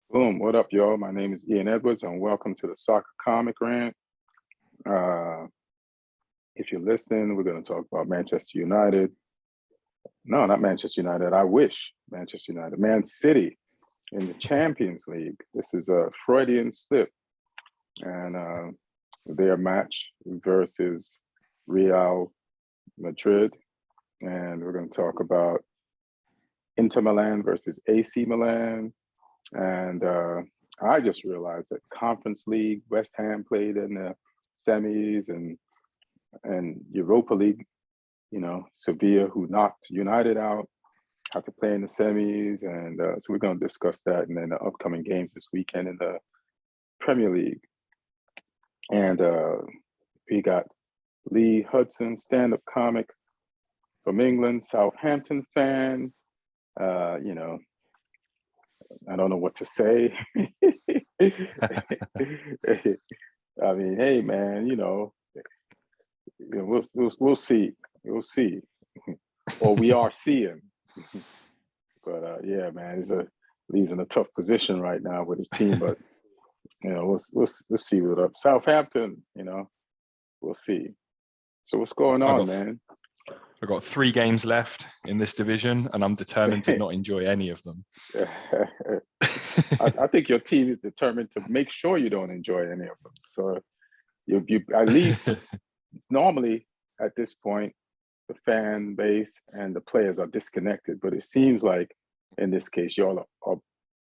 Boom, what up, y'all? My name is Ian Edwards, and welcome to the Soccer Comic Rant. Uh, if you're listening, we're going to talk about Manchester United. No, not Manchester United. I wish Manchester United. Man City in the Champions League. This is a Freudian slip, and their match versus Real Madrid. And we're going to talk about Inter Milan versus AC Milan. And I just realized that Conference League, West Ham played in the semis, and Europa League, Sevilla, who knocked United out, have to play in the semis. And so we're going to discuss that, and then the upcoming games this weekend in the Premier League. And we got Lee Hudson, stand-up comic from England, Southampton fan. I don't know what to say. I mean, hey, man, we'll see. We'll see, or we are seeing. But yeah, man, he's in a tough position right now with his team. But we'll see what up. Southampton, we'll see. So what's going on, man? I've got 3 games left in this division, and I'm determined to not enjoy any of them. I think your team is determined to make sure you don't enjoy any of them. So you at least normally at this point, the fan base and the players are disconnected. But it seems like in this case, y'all are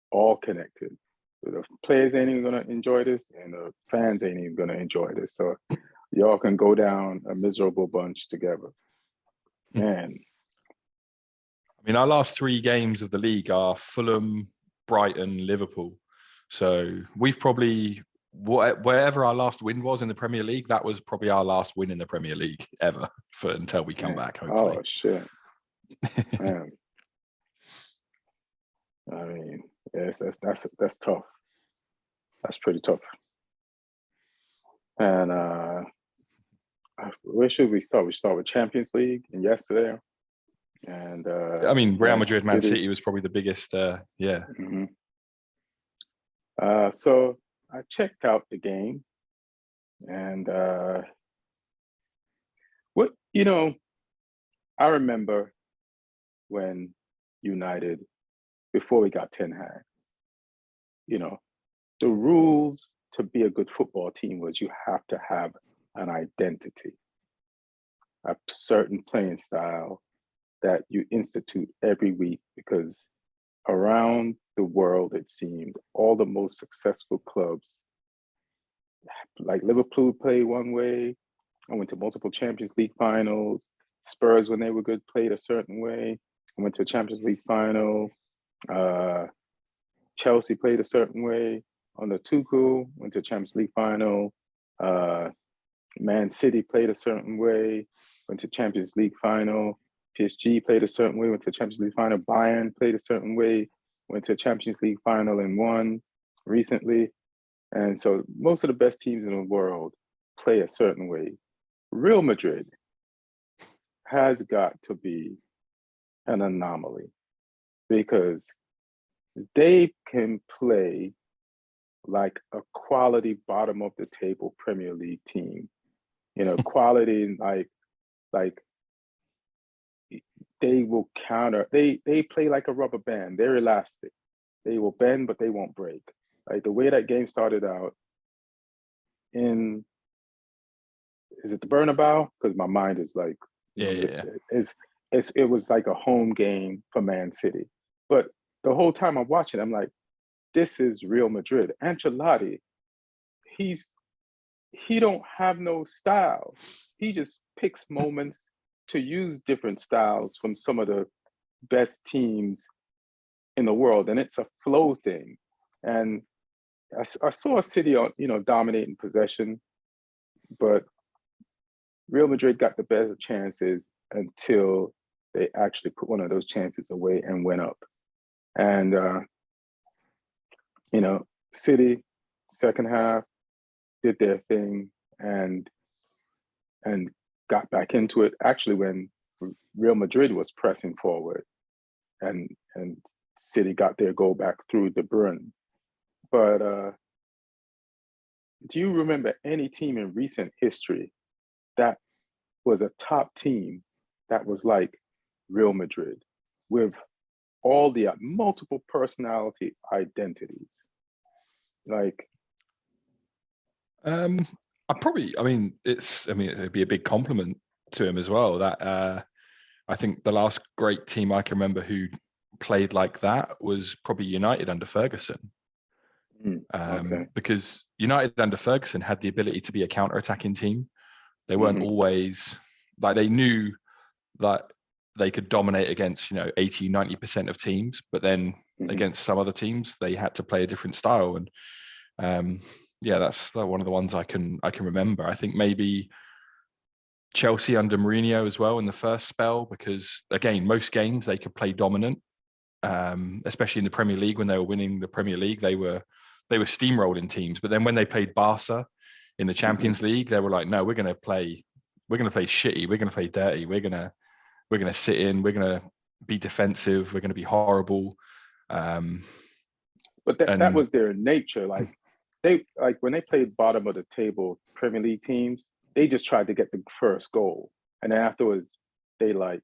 all connected. The players ain't even gonna enjoy this, and the fans ain't even gonna enjoy this. So y'all can go down a miserable bunch together. Man. I mean, our last 3 games of the league are Fulham, Brighton, Liverpool. So we've probably, wherever our last win was in the Premier League, that was probably our last win in the Premier League ever until we come back, hopefully. Oh, shit. Man. I mean, yes, that's tough. That's pretty tough. And where should we start? We start with Champions League and yesterday. And I mean, Real Madrid, Man City was probably the biggest. Yeah. Mm-hmm. So I checked out the game, and I remember when United, before we got Ten Hag, the rules to be a good football team was you have to have an identity, a certain playing style that you institute every week, because around the world, it seemed, all the most successful clubs, like Liverpool, play one way. I went to multiple Champions League finals. Spurs, when they were good, played a certain way. I went to a Champions League final. Chelsea played a certain way. Under Tuchel, went to a Champions League final. Man City played a certain way, went to Champions League final. PSG played a certain way, went to Champions League final. Bayern played a certain way, went to a Champions League final and won recently. And so most of the best teams in the world play a certain way. Real Madrid has got to be an anomaly, because they can play like a quality bottom of the table Premier League team. Quality like they will counter. They play like a rubber band. They're elastic. They will bend, but they won't break. Like the way that game started out is it the Bernabeu? Because my mind is like, yeah. It was like a home game for Man City. But the whole time I'm watching, I'm like, this is Real Madrid. Ancelotti, he don't have no style. He just picks moments to use different styles from some of the best teams in the world, and it's a flow thing. And I saw City dominating possession, but Real Madrid got the better chances until they actually put one of those chances away and went up. And City, second half, did their thing and got back into it. Actually, when Real Madrid was pressing forward, and City got their goal back through De Bruyne. But do you remember any team in recent history that was a top team that was like Real Madrid with all the multiple personality identities? Like, Um, I mean, it'd be a big compliment to him as well. That I think the last great team I can remember who played like that was probably United under Ferguson. okay. Because United under Ferguson had the ability to be a counter-attacking team. They weren't Hmm. always like, they knew that they could dominate against 80, 90% of teams, but then Hmm. against some other teams they had to play a different style. And yeah, that's one of the ones I can remember. I think maybe Chelsea under Mourinho as well in the first spell, because again, most games they could play dominant, especially in the Premier League. When they were winning the Premier League, they were steamrolling teams. But then when they played Barca in the Hmm. Champions League, they were like, no, we're going to play shitty, we're going to play dirty, we're going to sit in, we're going to be defensive, we're going to be horrible. But that And was their nature. Like they like when they played bottom of the table Premier League teams, they just tried to get the first goal, and then afterwards they like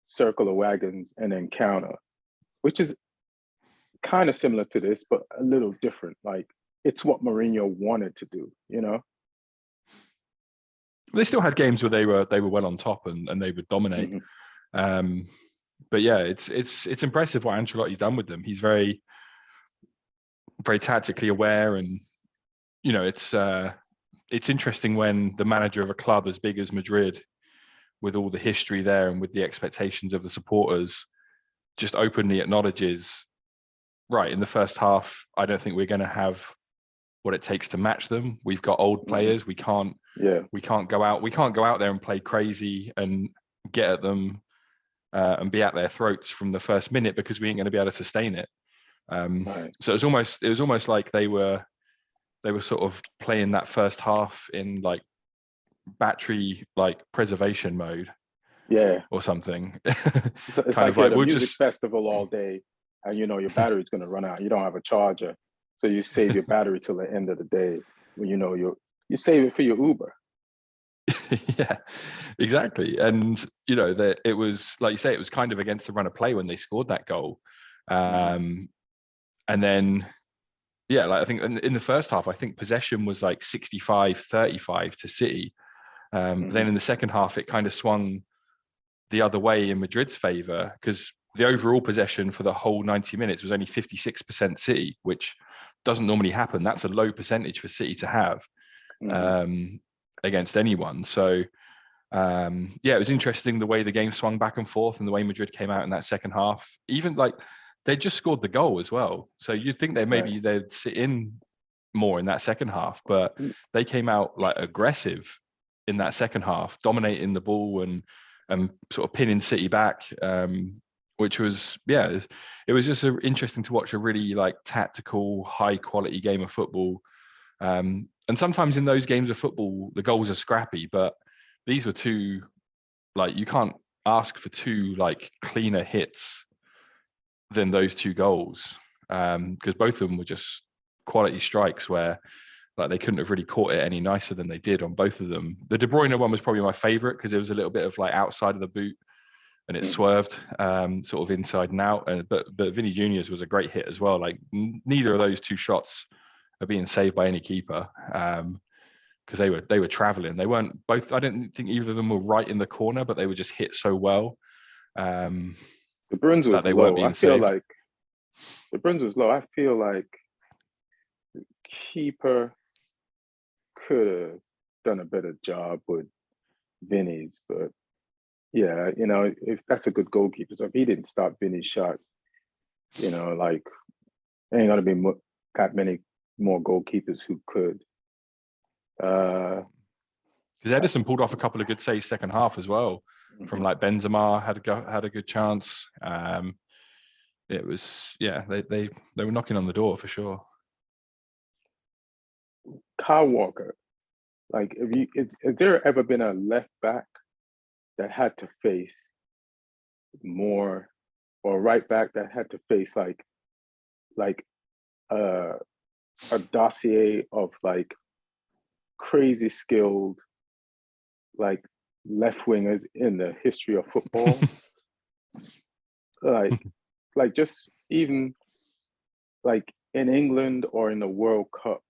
circle the wagons and then counter, which is kind of similar to this, but a little different. Like it's what Mourinho wanted to do, you know? they still had games where they were well on top and they would dominate. Hmm. Um, but yeah, it's impressive what Ancelotti's done with them. He's very, very tactically aware, and it's interesting when the manager of a club as big as Madrid, with all the history there and with the expectations of the supporters, just openly acknowledges, right, in the first half, I don't think we're going to have what it takes to match them. We've got old Hmm. players. Yeah. We can't go out there and play crazy and get at them and be at their throats from the first minute, because we ain't going to be able to sustain it. Right. So it was almost like they were sort of playing that first half in like battery like preservation mode Yeah. or something. It's Kind like of you're like at a we'll music just festival all day, and you know your battery's gonna run out. You don't have a charger, so you save your battery till the end of the day. When you know you save it for your Uber. yeah, exactly. And that it was, like you say, it was kind of against the run of play when they scored that goal. Hmm. And then yeah, like I think in the first half, I think possession was like 65-35 to City. But Hmm. then in the second half, it kind of swung the other way in Madrid's favour, because the overall possession for the whole 90 minutes was only 56% City, which doesn't normally happen. That's a low percentage for City to have Hmm. um, against anyone. So yeah, it was interesting the way the game swung back and forth and the way Madrid came out in that second half. Even like they just scored the goal as well, so you'd think that Right. maybe they'd sit in more in that second half, but they came out like aggressive in that second half, dominating the ball and sort of pinning City back, which was, yeah, it was just interesting to watch a really like tactical, high quality game of football. And sometimes in those games of football, the goals are scrappy, but these were two, like you can't ask for two like cleaner hits than those two goals, because both of them were just quality strikes where like they couldn't have really caught it any nicer than they did on both of them. The De Bruyne one was probably my favorite because it was a little bit of like outside of the boot and it Hmm. swerved sort of inside and out. And but Vinny Junior's was a great hit as well. Like neither of those two shots are being saved by any keeper, because they were traveling. They weren't both. I didn't think either of them were right in the corner, but they were just hit so well um, The Bruins that was they weren't low. I being feel saved. like the Bruins was low. I feel like keeper could have done a better job with Vinny's, but yeah, if that's a good goalkeeper, so if he didn't stop Vinny's shot, like ain't gonna be that many more goalkeepers who could. Uh, Because Edison pulled off a couple of good saves second half as well. From mhm. like Benzema had a good chance. It was, yeah, they were knocking on the door for sure. Kyle Walker, like, if there ever been a left back that had to face more, or a right back that had to face like uh a dossier of like crazy skilled like left wingers in the history of football. like just even like in England or in the World Cup,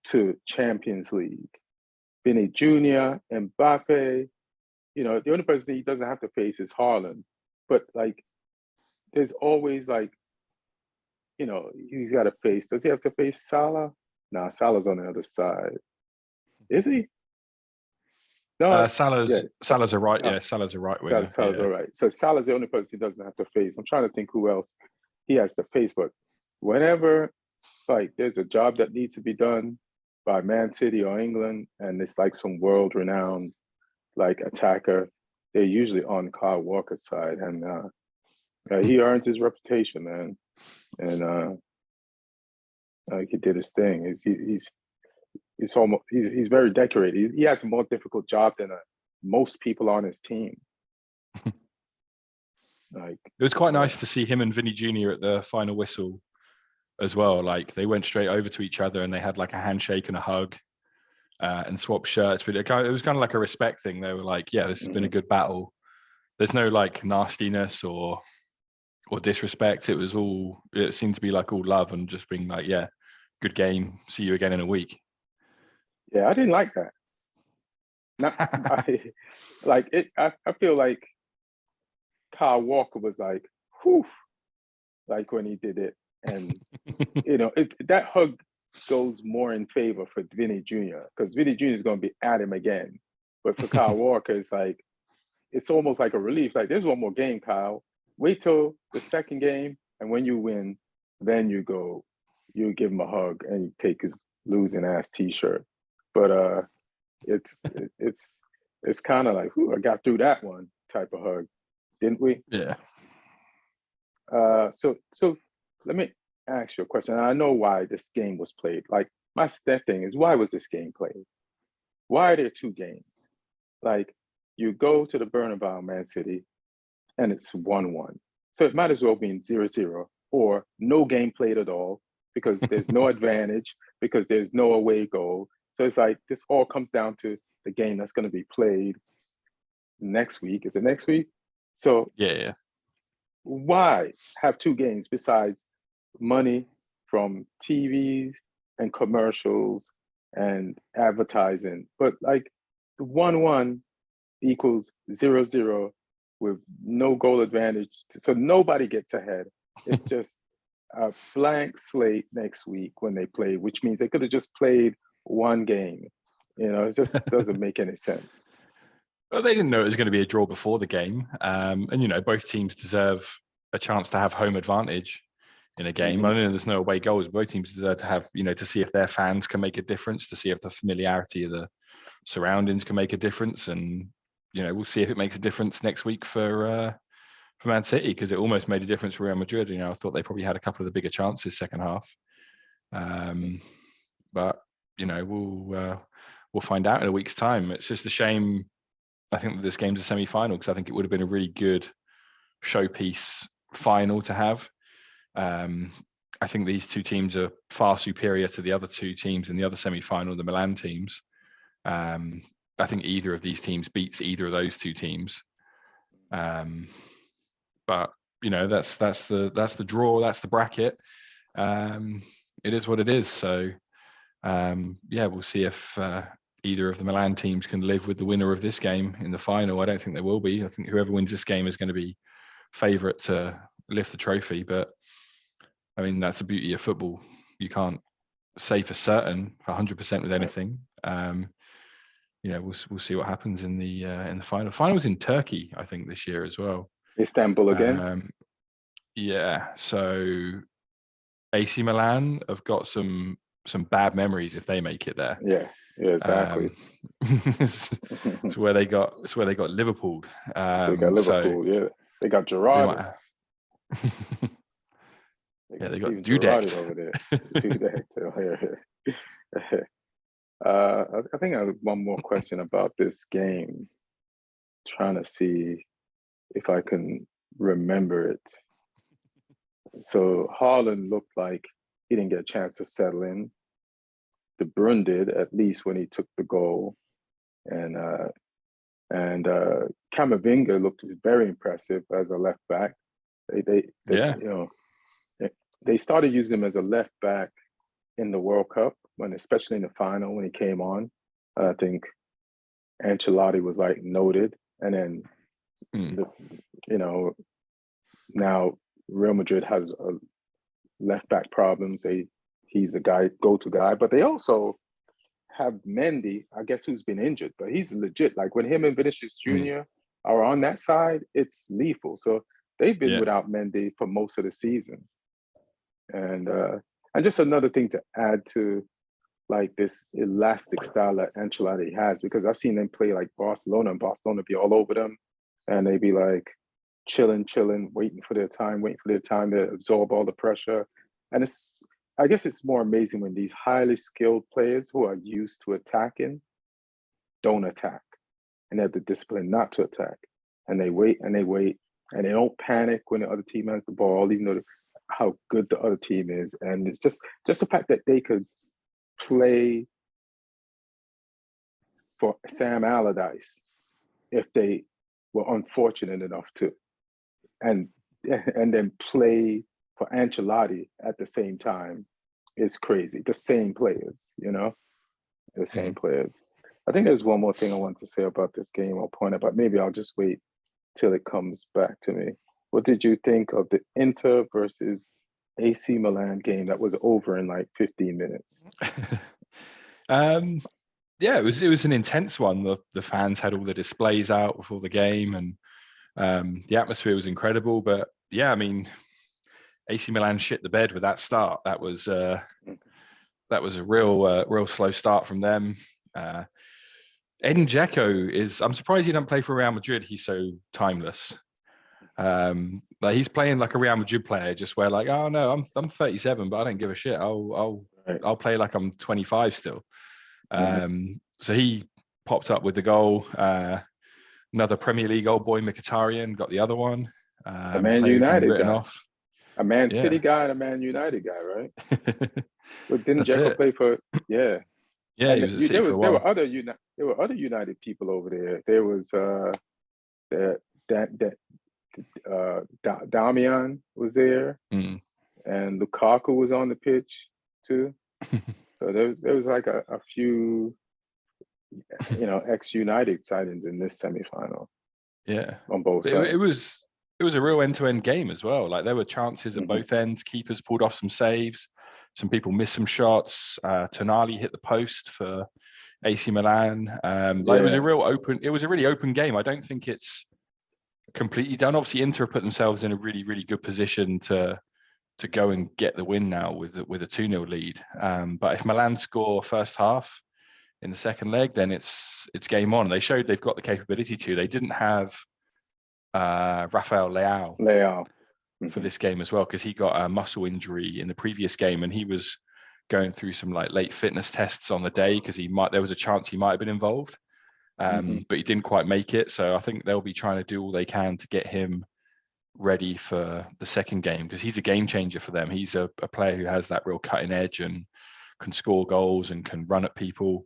to Champions League. Vinny Jr., Mbappe, the only person he doesn't have to face is Haaland. But like there's always like, he's got to face. Does he have to face Salah? Nah, Salah's on the other side. Is he? No. Salah's a right. Oh, Yeah, Salah's a right winger. Salah's all right. So Salah's the only person he doesn't have to face. I'm trying to think who else he has to face. But whenever like there's a job that needs to be done by Man City or England, and it's like some world-renowned like attacker, they're usually on Kyle Walker's side, and he earns his reputation, man. And he did his thing. He's very decorated. He has a more difficult job than most people on his team. Like it was quite nice to see him and Vinny Jr. at the final whistle as well. Like they went straight over to each other and they had like a handshake and a hug and swapped shirts. But it was kind of like a respect thing. They were like, yeah, this has been a good battle. There's no like nastiness or disrespect. It seemed to be like all love and just being like, yeah, good game. See you again in a week. Yeah, I didn't like that. I feel like Kyle Walker was like, whew, like when he did it. And, that hug goes more in favor for Vinny Jr. because Vinny Jr. is going to be at him again. But for Kyle Walker, it's almost like a relief. Like, there's one more game, Kyle. Wait till the second game. And when you win, then you give him a hug and you take his losing ass t-shirt. But it's kind of like, I got through that one type of hug, didn't we? Yeah. So let me ask you a question. I know why this game was played. Like my thing is, why was this game played? Why are there two games? Like you go to the Bernabeu, Man City, and it's 1-1. So it might as well be 0-0 or no game played at all because there's no advantage, because there's no away goal. So it's like this all comes down to the game that's going to be played next week. Is it next week? So yeah. Why have two games besides money from TVs and commercials and advertising? But like 1-1 equals 0-0 with no goal advantage. So nobody gets ahead. It's just a blank slate next week when they play, which means they could have just played one game. It just doesn't make any sense. Well, they didn't know it was going to be a draw before the game. And, both teams deserve a chance to have home advantage in a game. I know there's no away goals. Both teams deserve to have, to see if their fans can make a difference, to see if the familiarity of the surroundings can make a difference. And, we'll see if it makes a difference next week for Man City, because it almost made a difference for Real Madrid. I thought they probably had a couple of the bigger chances second half. But, we'll find out in a week's time. It's just a shame. I think that this game's a semi-final because I think it would have been a really good showpiece final to have. I think these two teams are far superior to the other two teams in the other semi-final, the Milan teams. I think either of these teams beats either of those two teams. But that's the draw, that's the bracket. It is what it is. So we'll see if either of the Milan teams can live with the winner of this game in the final. I don't think they will be. I think whoever wins this game is going to be favourite to lift the trophy. But I mean, that's the beauty of football. You can't say for certain 100% with anything. We'll see what happens in the final. Finals in Turkey, I think, this year as well. Istanbul again. So AC Milan have got some bad memories if they make it there. Yeah, exactly. It's where they got Liverpool. They got Liverpool. They got Gerrard. They got Dudek over there. I think I have one more question about this game. Trying to see if I can remember it. So Haaland looked like he didn't get a chance to settle in. De Bruyne did, at least when he took the goal, and Camavinga looked very impressive as a left back. They you know, they started using him as a left back in the World Cup, especially in the final when he came on. I think Ancelotti was like noted, and then you know, now Real Madrid has left back problems. He's the go-to guy, but they also have Mendy, I guess, who's been injured, but he's legit. Like when him and Vinicius Jr. are on that side, it's lethal. So they've been without Mendy for most of the season. And just another thing to add to like this elastic style that Ancelotti has, because I've seen them play like Barcelona, and Barcelona be all over them, and they be like chilling, waiting for their time to absorb all the pressure. And I guess it's more amazing when these highly skilled players who are used to attacking don't attack, and they have the discipline not to attack, and they wait, and they don't panic when the other team has the ball, even though how good the other team is. And it's just the fact that they could play for Sam Allardyce if they were unfortunate enough to, and then play for Ancelotti at the same time is crazy. The same players, the same players. I think there's one more thing I want to say about this game or point out, but maybe I'll just wait till it comes back to me. What did you think of the Inter versus AC Milan game that was over in like 15 minutes? Yeah, it was an intense one. The fans had all the displays out before the game, and the atmosphere was incredible. But yeah, I mean, AC Milan shit the bed with that start. That was a real slow start from them. Edin Dzeko I'm surprised he doesn't play for Real Madrid. He's so timeless. Like he's playing like a Real Madrid player, just where like, oh no, I'm 37, but I don't give a shit. I'll play like I'm 25 still. So he popped up with the goal. Another Premier League old boy, Mkhitaryan, got the other one. A Man United guy. Off. A Man City guy and a Man United guy, right? But didn't Dzeko play for? Yeah. Yeah, he was at City for a while. There were other United people over there. There was Damian was there, and Lukaku was on the pitch too. So there was like a few, ex-United sightings in this semifinal. Yeah, on both sides. It was a real end-to-end game as well. Like there were chances at both ends. Keepers pulled off some saves. Some people missed some shots. Tonali hit the post for AC Milan. It was a really open game. I don't think it's completely done. Obviously, Inter put themselves in a really, really good position to go and get the win now with a 2-0 lead. But if Milan score first half in the second leg, then it's game on. They showed they've got the capability to. They didn't have Rafael Leao for this game as well, because he got a muscle injury in the previous game, and he was going through some like late fitness tests on the day because there was a chance he might have been involved, but he didn't quite make it. So I think they'll be trying to do all they can to get him ready for the second game, because he's a game changer for them. He's a player who has that real cutting edge and can score goals and can run at people,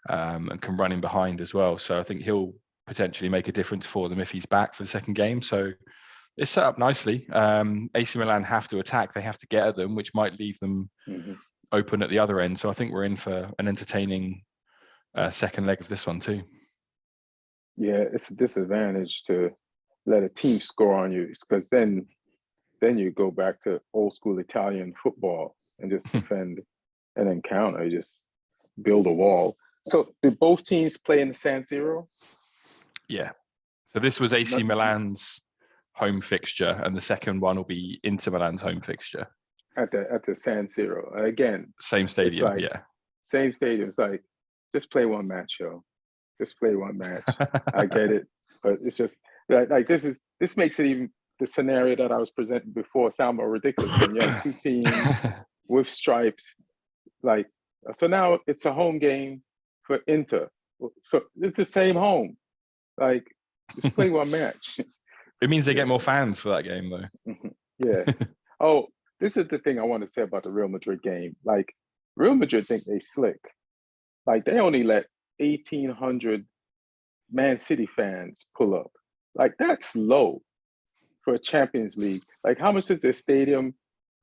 and can run in behind as well. So I think he'll potentially make a difference for them if he's back for the second game. So it's set up nicely. AC Milan have to attack. They have to get at them, which might leave them open at the other end. So I think we're in for an entertaining second leg of this one too. Yeah, it's a disadvantage to let a team score on you, because then you go back to old school Italian football and just defend and then counter. You just build a wall. So did both teams play in the San Siro? Yeah. So this was AC Milan's home fixture, and the second one will be Inter Milan's home fixture at the San Siro. Again, same stadium. Same stadium. It's like, just play one match, yo. Just play one match. I get it, but it's just like this makes it, even the scenario that I was presenting before, sound more ridiculous when you have two teams with stripes. Like, so now it's a home game for Inter. So it's the same home. Like, just play one match. It means they get more fans for that game, though. Yeah. Oh, this is the thing I want to say about the Real Madrid game. Like, Real Madrid think they slick. Like, they only let 1,800 Man City fans pull up. Like, that's low for a Champions League. Like, how much does their stadium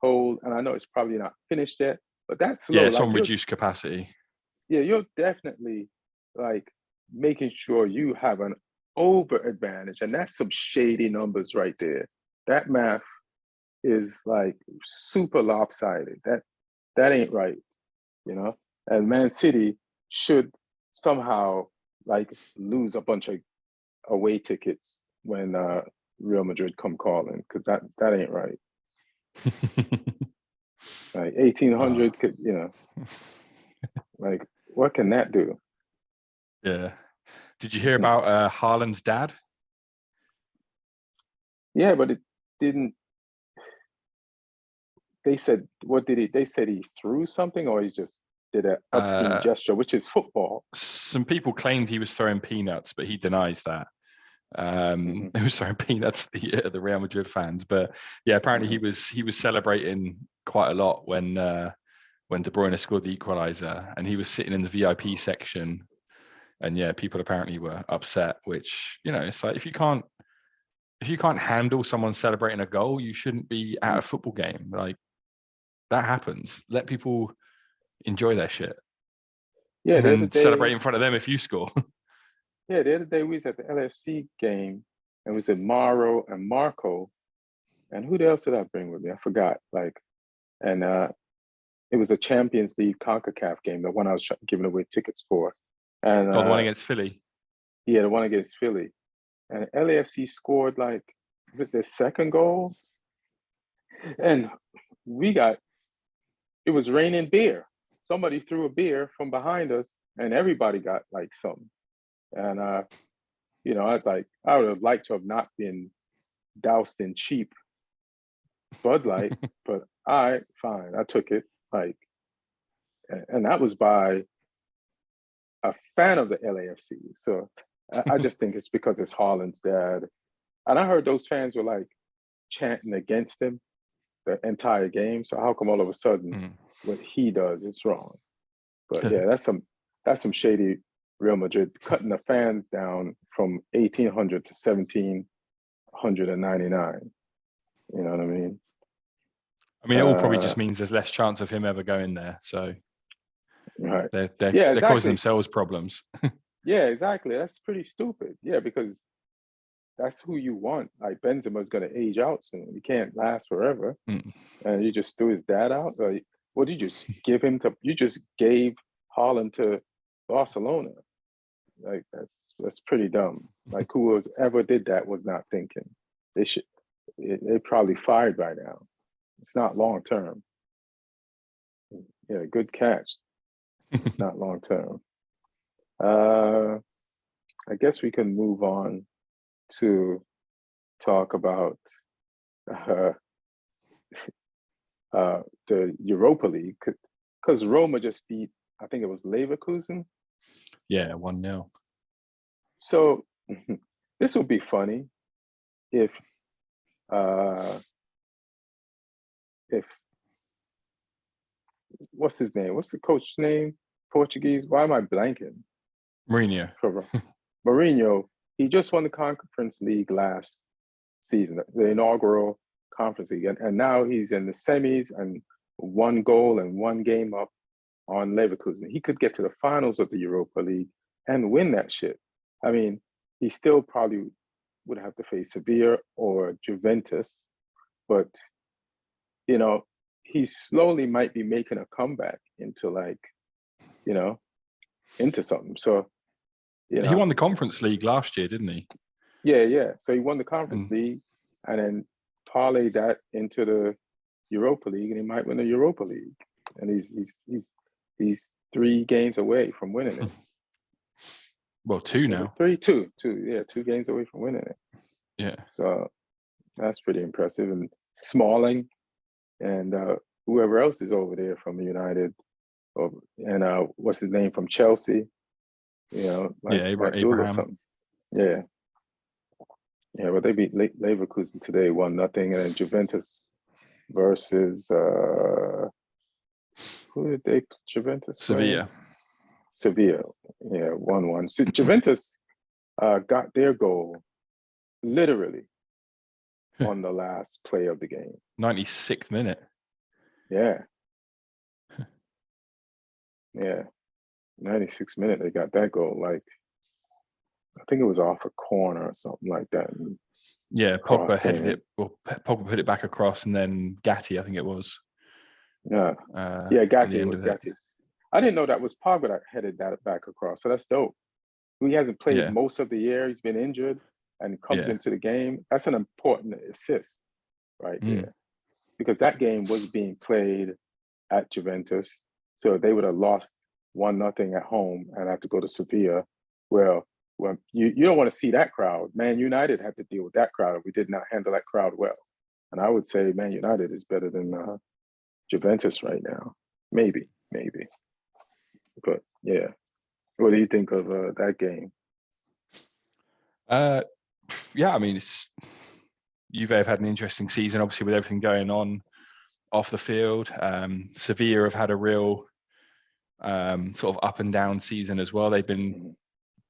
hold? And I know it's probably not finished yet, but that's Yeah, low. it's Like, on reduced capacity. yeah, you're definitely like making sure you have an over advantage, and that's some shady numbers right there. That math is like super lopsided. That ain't right, you know. And Man City should somehow like lose a bunch of away tickets when Real Madrid come calling, because that ain't right. Like 1,800 could, you know, like what can that do? Yeah. Did you hear about Haaland's dad? Yeah, but it didn't. They said, what did he? They said he threw something, or he just did an obscene gesture, which is football. Some people claimed he was throwing peanuts, but he denies that. He was throwing peanuts at the Real Madrid fans, but yeah, apparently he was celebrating quite a lot when De Bruyne scored the equalizer, and he was sitting in the VIP section, and yeah, people apparently were upset. Which, you know, it's like if you can't handle someone celebrating a goal, you shouldn't be at a football game. Like, that happens. Let people enjoy their shit. Yeah, And the other then celebrate day. in front of them if you score. Yeah, the other day we was at the LFC game, and it was at Mauro and Marco, and who else did I bring with me? I forgot. Like, and it was a Champions League CONCACAF game, the one I was giving away tickets for, and Oh, the one against Philly. yeah, the one against Philly, and LAFC scored like, is it their second goal? And it was raining beer. Somebody threw a beer from behind us, and everybody got like something. And you know, I would have liked to have not been doused in cheap Bud Light, but fine, I took it. Like, and that was by a fan of the LAFC. So I just think it's because it's Haaland's dad. And I heard those fans were like chanting against him the entire game. So how come all of a sudden what he does is wrong? But yeah, that's some shady Real Madrid cutting the fans down from 1,800 to 1,799. You know what I mean? I mean, it all probably just means there's less chance of him ever going there. So right. they're Yeah, they're causing exactly. themselves problems. Yeah, exactly. That's pretty stupid. Yeah, because that's who you want. Like, Benzema's going to age out soon. He can't last forever. And you just threw his dad out. Like, what did you just give him to? You just gave Haaland to Barcelona. Like, that's pretty dumb. Like, who ever did that was not thinking. They probably fired by now. It's not long term. Yeah, good catch. It's not long term. I guess we can move on to talk about the Europa League, because Roma just beat, I think it was Leverkusen. Yeah, 1-0. So this would be funny if what's his name? What's the coach's name? Portuguese? Why am I blanking? Mourinho. Mourinho. He just won the Conference League last season, the inaugural Conference League, and now he's in the semis and 1 goal and 1 game up on Leverkusen. He could get to the finals of the Europa League and win that shit. I mean, he still probably would have to face Sevilla or Juventus, but you know, he slowly might be making a comeback into, like, you know, into something. So, you know, he won the Conference League last year, didn't he? Yeah. So he won the Conference League, and then parlay that into the Europa League, and he might win the Europa League. And he's 3 games away from winning it. Well, 2 now. 2. Yeah, 2 games away from winning it. Yeah. So that's pretty impressive. And Smalling and whoever else is over there from United, and what's his name from Chelsea? You know, like Abraham. or something. Yeah. Yeah, but they beat Leverkusen today, 1-0, and then Juventus versus who did they Juventus play? Sevilla. Sevilla. Yeah, 1-1. So Juventus got their goal literally on the last play of the game. 96th minute. Yeah. Yeah. 96th minute they got that goal. Like, I think it was off a corner or something like that. And Yeah, cross Pogba came headed in. it, or Pogba put it back across, and then Gatti, I think it was. Yeah. Yeah, Yeah, at Gatti, the it end was of it. Gatti. I didn't know that was Pogba that headed that back across. So that's dope. He hasn't played Yeah, most of the year. He's been injured and comes yeah. into the game. That's an important assist right Mm. there. Because that game was being played at Juventus. So they would have lost 1-0 at home and have to go to Sevilla. Well, you don't want to see that crowd. Man United had to deal with that crowd. We did not handle that crowd well. And I would say Man United is better than Juventus right now. Maybe. But yeah. What do you think of that game? Yeah, I mean, Juve have had an interesting season, obviously, with everything going on off the field. Sevilla have had a real sort of up and down season as well. They've been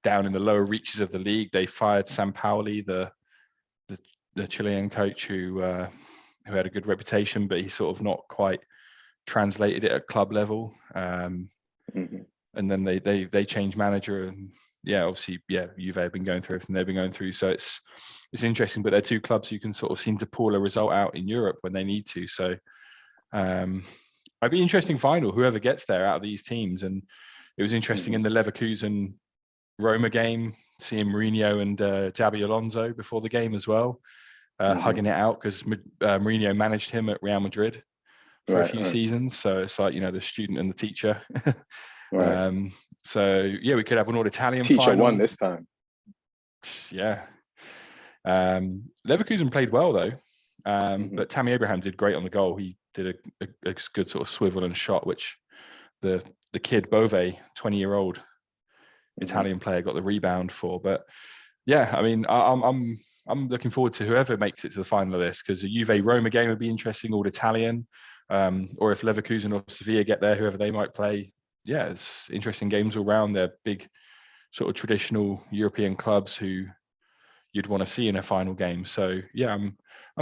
down in the lower reaches of the league. They fired Sampaoli, the Chilean coach who had a good reputation, but he's sort of not quite translated it at club level. And then they changed manager, and obviously, Juve have been going through everything they've been going through. So it's interesting, but they're two clubs who can sort of seem to pull a result out in Europe when they need to. So it'd be an interesting final, whoever gets there out of these teams. And it was interesting in the Leverkusen Roma game, seeing Mourinho and Xabi Alonso before the game as well, hugging it out, because Mourinho managed him at Real Madrid for a few seasons. So it's like, the student and the teacher. Right. So we could have an all Italian Teacher final. won this time. Yeah. Leverkusen played well though. But Tammy Abraham did great on the goal. He did a good sort of swivel and shot, which the kid Bove, 20-year-old Italian player, got the rebound for. But yeah, I mean, I'm looking forward to whoever makes it to the final of this, because the Juve Roma game would be interesting, all Italian. Or if Leverkusen or Sevilla get there, whoever they might play. Yeah, it's interesting games all round. They're big sort of traditional European clubs who you'd want to see in a final game. So yeah, I'm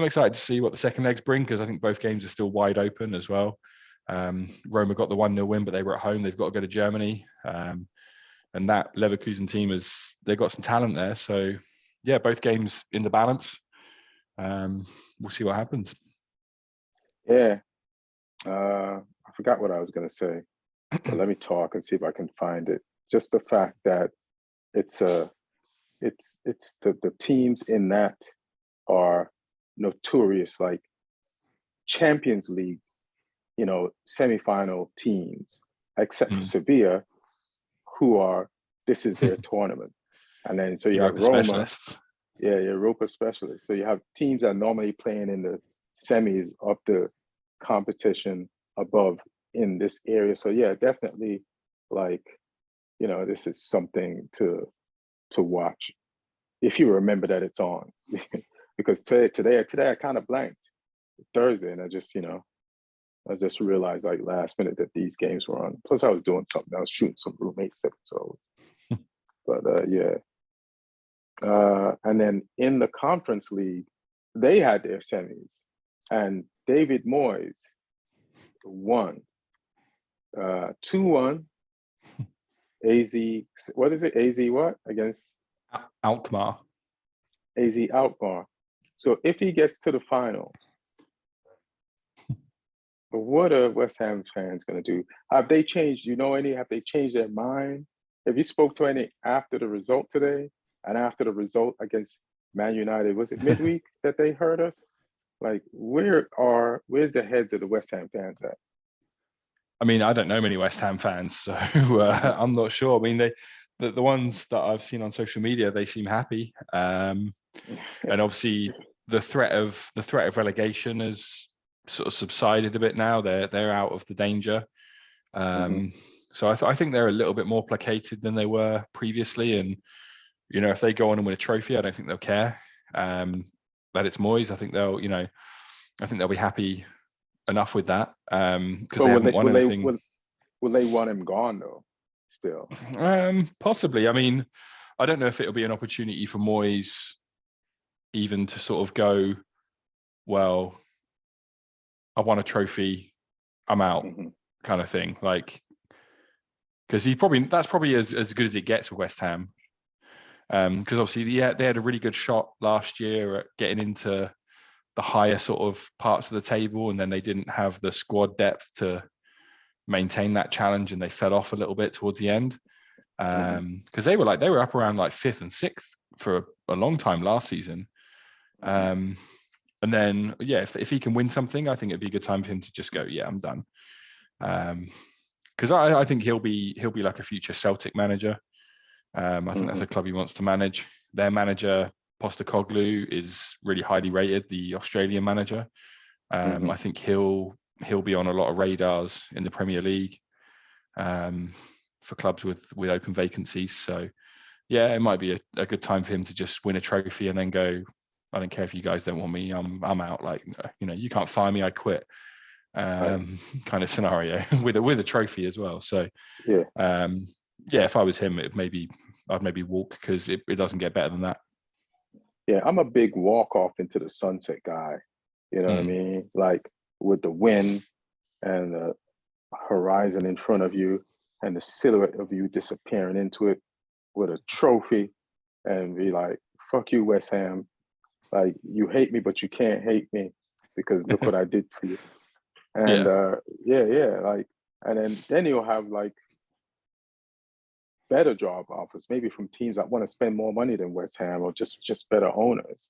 excited to see what the second legs bring, because I think both games are still wide open as well. Roma got the 1-0 win, but they were at home. They've got to go to Germany. And that Leverkusen team they've got some talent there. So yeah, both games in the balance. We'll see what happens. Yeah. I forgot what I was going to say, but let me talk and see if I can find it. Just the fact that it's the teams in that are notorious, like Champions League, semifinal teams, except for Sevilla, this is their tournament. And then so you Europa have Roma, specialists. Yeah, Europa specialists. So you have teams that are normally playing in the semis of the competition above in this area. So yeah, definitely, like, this is something to watch if you remember that it's on. Because today I kind of blanked Thursday, and I just realized like last minute that these games were on. Plus I was doing something. I was shooting some roommates episodes. But yeah. And then in the Conference League, they had their semis, and David Moyes won 2-1. AZ, what is it? AZ what? Against Alkmaar. AZ Alkmaar. So if he gets to the finals, what are West Ham fans going to do? Have they changed? Have they changed their mind? Have you spoke to any after the result today and after the result against Man United? Was it midweek that they heard us? Like, where's the heads of the West Ham fans at? I mean, I don't know many West Ham fans, so I'm not sure. I mean, the ones that I've seen on social media, they seem happy. And obviously, the threat of relegation has sort of subsided a bit now. They're out of the danger. So I think they're a little bit more placated than they were previously. And if they go on and win a trophy, I don't think they'll care. But it's Moyes. I think they'll be happy enough with that because But they haven't won anything. will they want him gone though? Still, Possibly. I mean, I don't know if it'll be an opportunity for Moyes even to sort of go, well, I won a trophy, I'm out, kind of thing. Like, because that's probably as good as it gets with West Ham. Because obviously, they had a really good shot last year at getting into the higher sort of parts of the table, and then they didn't have the squad depth to maintain that challenge, and they fell off a little bit towards the end. Because they were up around like 5th and 6th for a long time last season. And then, if he can win something, I think it'd be a good time for him to just go, yeah, I'm done. Because I think he'll be like a future Celtic manager. I think that's a club he wants to manage. Their manager, Postecoglou, is really highly rated, the Australian manager. I think he'll be on a lot of radars in the Premier League for clubs with open vacancies. So, yeah, it might be a good time for him to just win a trophy and then go, I don't care if you guys don't want me, I'm out. Like, you can't fire me, I quit. Kind of scenario with a trophy as well. So, if I was him, I'd maybe walk because it doesn't get better than that. Yeah, I'm a big walk off into the sunset guy. You know what I mean? Like with the wind and the horizon in front of you and the silhouette of you disappearing into it with a trophy and be like, fuck you, West Ham. Like, you hate me, but you can't hate me because look what I did for you. And like, and then you'll have like better job offers, maybe from teams that want to spend more money than West Ham or just better owners.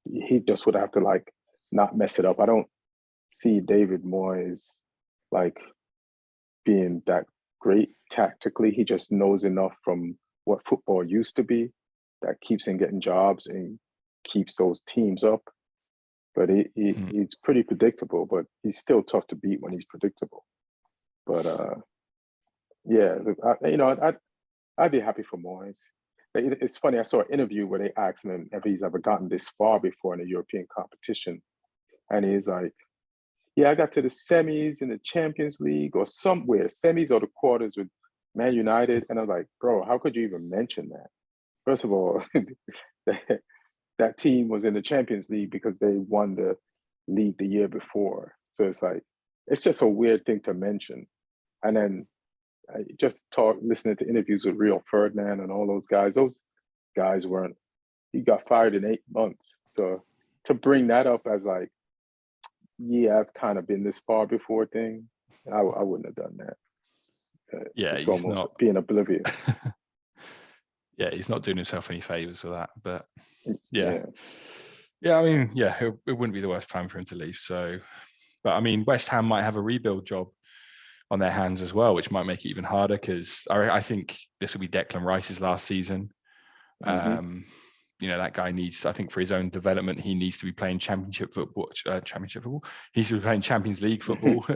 He just would have to like not mess it up. I don't see David Moyes like being that great tactically. He just knows enough from what football used to be that keeps him getting jobs and keeps those teams up. But he's pretty predictable, but he's still tough to beat when he's predictable. But I'd be happy for Moyes. It's funny, I saw an interview where they asked him if he's ever gotten this far before in a European competition. And he's like, yeah, I got to the semis in the Champions League or somewhere, semis or the quarters with Man United. And I'm like, bro, how could you even mention that? First of all, that team was in the Champions League because they won the league the year before. So it's like, it's just a weird thing to mention. And then I just listening to interviews with Rio Ferdinand and all those guys he got fired in 8 months. So to bring that up as like, yeah, I've kind of been this far before thing, I wouldn't have done that. It's almost not being oblivious. Yeah, he's not doing himself any favors with that. But yeah. I mean, it wouldn't be the worst time for him to leave. So, but I mean, West Ham might have a rebuild job on their hands as well, which might make it even harder because I think this will be Declan Rice's last season. That guy needs, I think, for his own development, he needs to be playing championship football. He needs to be playing Champions League football,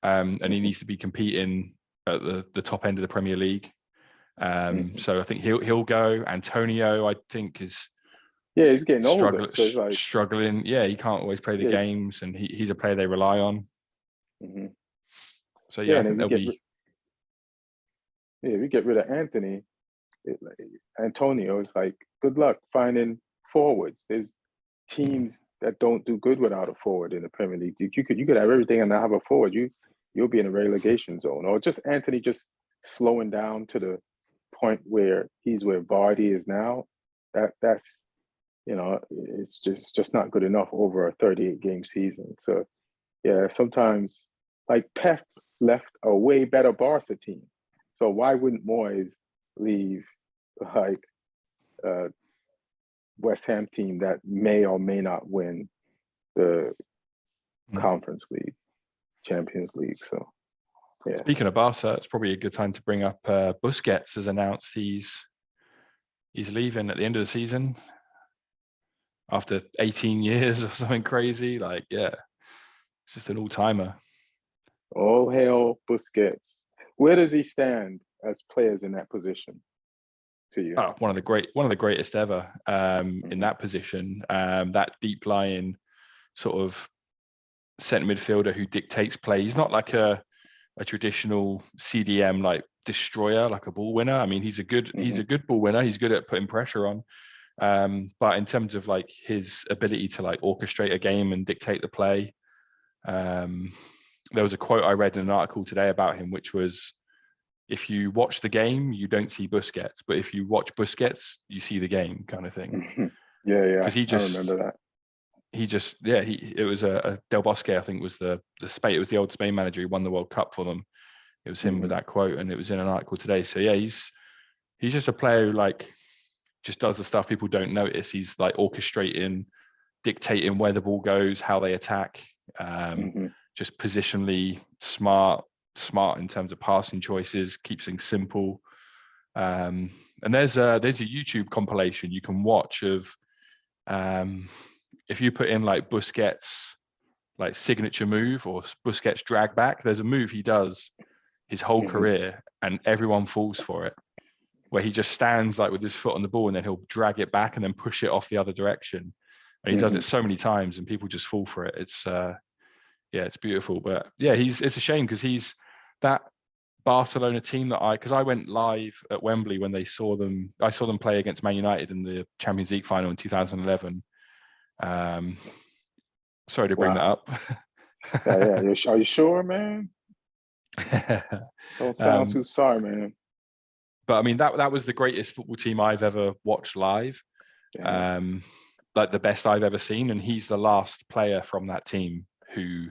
and he needs to be competing at the top end of the Premier League. So I think he'll go. Antonio, I think, is he's getting older, so he's like struggling. Yeah, he can't always play the games, and he's a player they rely on. So I think there'll be. If we get rid of Antonio is like, good luck finding forwards. There's teams that don't do good without a forward in the Premier League. You could have everything and not have a forward. You'll be in a relegation zone. Or just Anthony just slowing down to the point where he's where Vardy is now. That's it's just not good enough over a 38 game season. So sometimes like Pep left a way better Barca team. So why wouldn't Moyes leave like a West Ham team that may or may not win the Conference League, Champions League? So Speaking of Barca, it's probably a good time to bring up Busquets has announced he's leaving at the end of the season after 18 years or something crazy. Like, it's just an all-timer. All hail Busquets. Where does he stand as players in that position? to you? one of the greatest ever in that position. That deep lying sort of centre midfielder who dictates play. He's not like a traditional CDM like destroyer, like a ball winner. I mean, he's a good ball winner. He's good at putting pressure on. But in terms of like his ability to like orchestrate a game and dictate the play, there was a quote I read in an article today about him, which was, if you watch the game, you don't see Busquets, but if you watch Busquets, you see the game, kind of thing. Yeah, Because I remember that. It was a Del Bosque, I think, was the old Spain manager who won the World Cup for them. It was him with that quote, and it was in an article today. So yeah, he's just a player who like just does the stuff people don't notice. He's like orchestrating, dictating where the ball goes, how they attack, just positionally smart in terms of passing choices, keeps things simple. And there's a YouTube compilation you can watch of if you put in like Busquets like signature move or Busquets drag back, there's a move he does his whole career and everyone falls for it, where he just stands like with his foot on the ball and then he'll drag it back and then push it off the other direction. And he does it so many times and people just fall for it. It's it's beautiful. But yeah, it's a shame because he's that Barcelona team because I went live at Wembley when I saw them play against Man United in the Champions League final in 2011. Sorry to bring that up. Yeah. Are you sure, man? Don't sound too sorry, man. But I mean, that was the greatest football team I've ever watched live. Yeah. Like the best I've ever seen. And he's the last player from that team who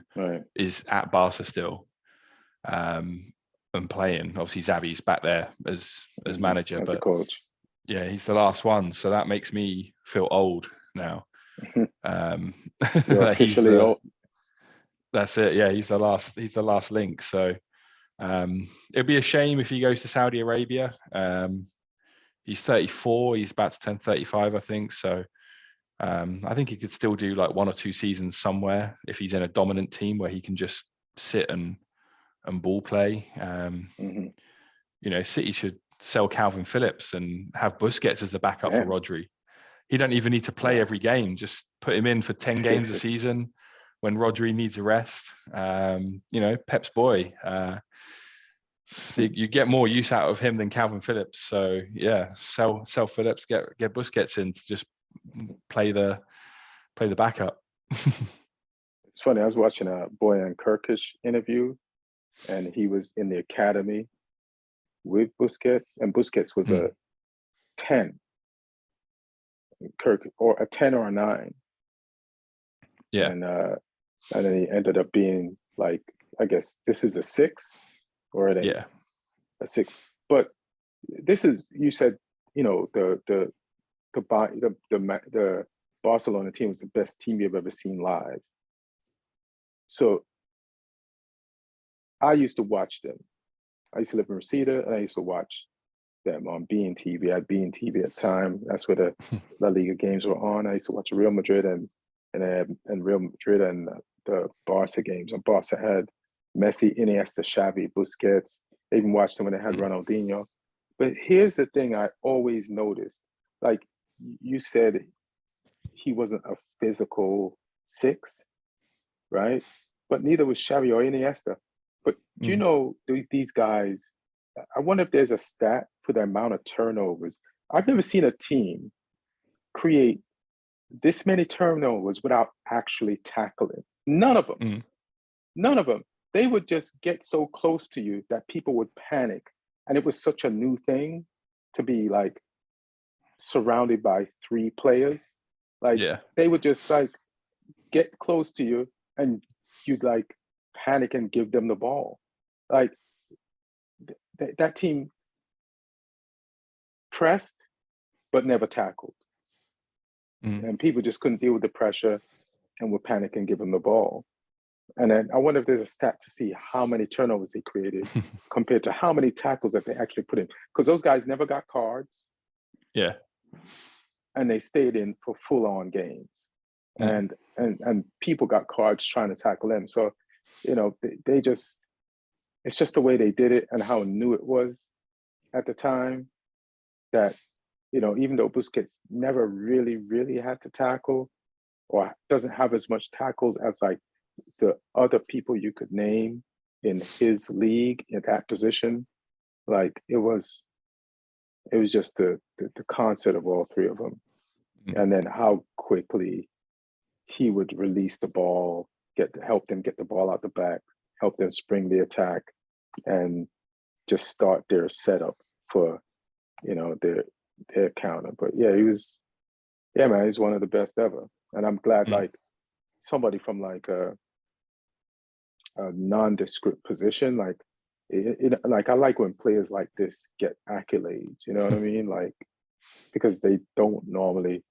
is at Barca still. And playing. Obviously Xavi's back there as manager, as a but coach. Yeah, he's the last one. So that makes me feel old now. You're officially old. That's it. Yeah, he's the last link. So it'd be a shame if he goes to Saudi Arabia. He's 34. He's about to turn 35, I think. So I think he could still do like 1 or 2 seasons somewhere if he's in a dominant team where he can just sit and ball play. You know, City should sell Calvin Phillips and have Busquets as the backup for Rodri. He don't even need to play every game. Just put him in for 10 games a season when Rodri needs a rest. You know, Pep's boy. So you get more use out of him than Calvin Phillips. So yeah, sell Phillips, get Busquets in to just play the backup. It's funny. I was watching a Boyan Kirkish interview, and he was in the academy with Busquets, and Busquets was a 10, or a 10 or a 9. Yeah, and then he ended up being like, I guess this is a 6 or an 8. Yeah, a 6. But this is, you said, you know, the Barcelona team was the best team you've ever seen live. So I used to watch them. I used to live in Reseda, and I used to watch them on beIN TV. I had beIN TV at the time. That's where the La Liga games were on. I used to watch Real Madrid and Real Madrid and the Barca games. And Barca had Messi, Iniesta, Xavi, Busquets. I even watched them when they had Ronaldinho. But here's the thing I always noticed. Like you said, he wasn't a physical 6, right? But neither was Xavi or Iniesta. But you know, these guys, I wonder if there's a stat for the amount of turnovers. I've never seen a team create this many turnovers without actually tackling. None of them. None of them. They would just get so close to you that people would panic. And it was such a new thing to be like surrounded by 3 players. Like they would just like get close to you and you'd like panic and give them the ball. Like that team pressed but never tackled. And people just couldn't deal with the pressure and would panic and give them the ball. And then I wonder if there's a stat to see how many turnovers they created compared to how many tackles that they actually put in. Because those guys never got cards. Yeah. And they stayed in for full-on games. And people got cards trying to tackle them. So, you know, they just, it's just the way they did it and how new it was at the time that even though Busquets never really had to tackle or doesn't have as much tackles as like the other people you could name in his league in that position, like it was just the concept of all three of them. And then how quickly he would release the ball, help them get the ball out the back, help them spring the attack, and just start their setup for, their counter. But yeah, man, he's one of the best ever. And I'm glad like somebody from like a nondescript position, like like I like when players like this get accolades, you know what I mean? Like, because they don't normally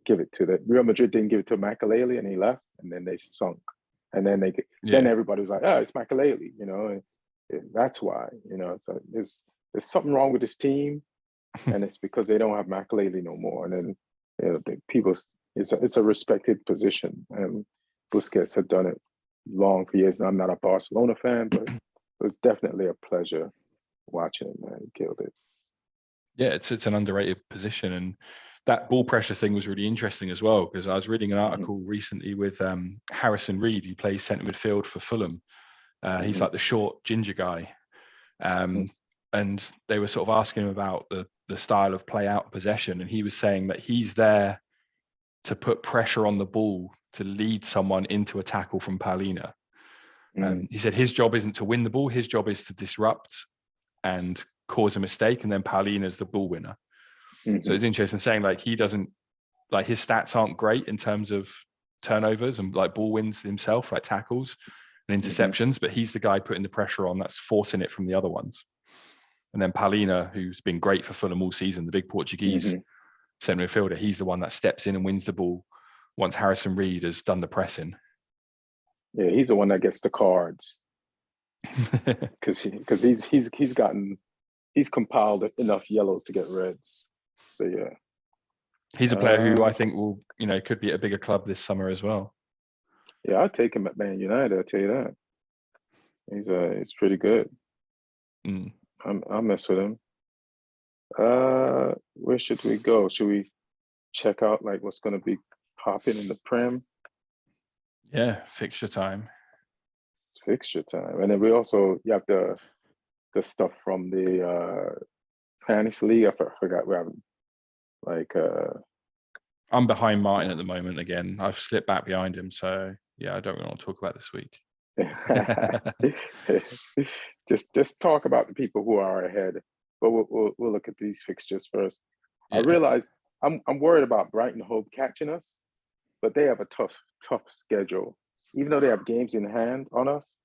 give it to Real Madrid didn't give it to Makaleli and he left, and then they sunk. And then then everybody was like, oh, it's Makaleli, and that's why, so there's something wrong with this team, and it's because they don't have Makaleli no more. And then it's a respected position, and Busquets had done it long for years. And I'm not a Barcelona fan, but it was definitely a pleasure watching it, man. He killed it. Yeah, it's an underrated position, and that ball pressure thing was really interesting as well, because I was reading an article recently with Harrison Reed, who plays centre midfield for Fulham. He's like the short ginger guy, and they were sort of asking him about the style of play out possession, and he was saying that he's there to put pressure on the ball to lead someone into a tackle from Paulina. And he said his job isn't to win the ball, his job is to disrupt and cause a mistake, and then Paulina's the ball winner. So it's interesting saying like he doesn't, like his stats aren't great in terms of turnovers and like ball wins himself, like tackles and interceptions, but he's the guy putting the pressure on that's forcing it from the other ones. And then Paulina, who's been great for Fulham all season, the big Portuguese centre midfielder, he's the one that steps in and wins the ball once Harrison Reed has done the pressing. Yeah, he's the one that gets the cards because he's compiled enough yellows to get reds. So yeah, he's a player who I think will, could be at a bigger club this summer as well. Yeah, I'll take him at Man United. I'll tell you that. He's pretty good. I'll mess with him. Where should we go? Should we check out like what's going to be popping in the Prem? Yeah, fixture time. It's fixture time, and then you have the stuff from the Fantasy League. I forgot we're having like. I'm behind Martin at the moment again. I've slipped back behind him, so yeah, I don't really want to talk about this week. just talk about the people who are ahead, but we'll look at these fixtures first. Yeah. I realize I'm worried about Brighton Hove catching us, but they have a tough schedule. Even though they have games in hand on us,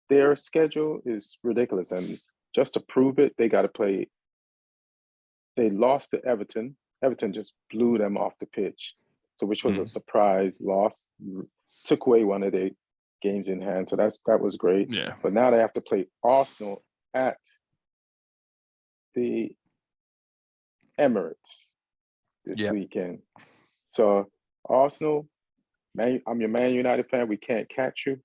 their schedule is ridiculous. And just to prove it, they got to play. They lost to Everton. Everton just blew them off the pitch, which was a surprise loss. Took away one of their games in hand, so that was great. Yeah. But now they have to play Arsenal at the Emirates this weekend. So Arsenal, man, I'm your Man United fan. We can't catch you.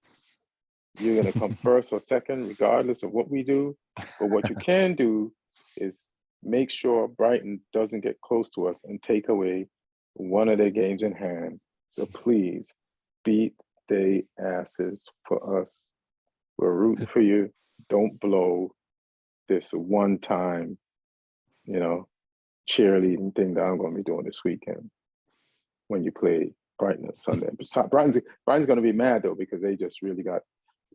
You're gonna come first or second, regardless of what we do. But what you can do is make sure Brighton doesn't get close to us and take away one of their games in hand. So please beat their asses for us. We're rooting for you. Don't blow this one time, cheerleading thing that I'm going to be doing this weekend when you play Brighton on Sunday. Brighton's going to be mad though, because they just really got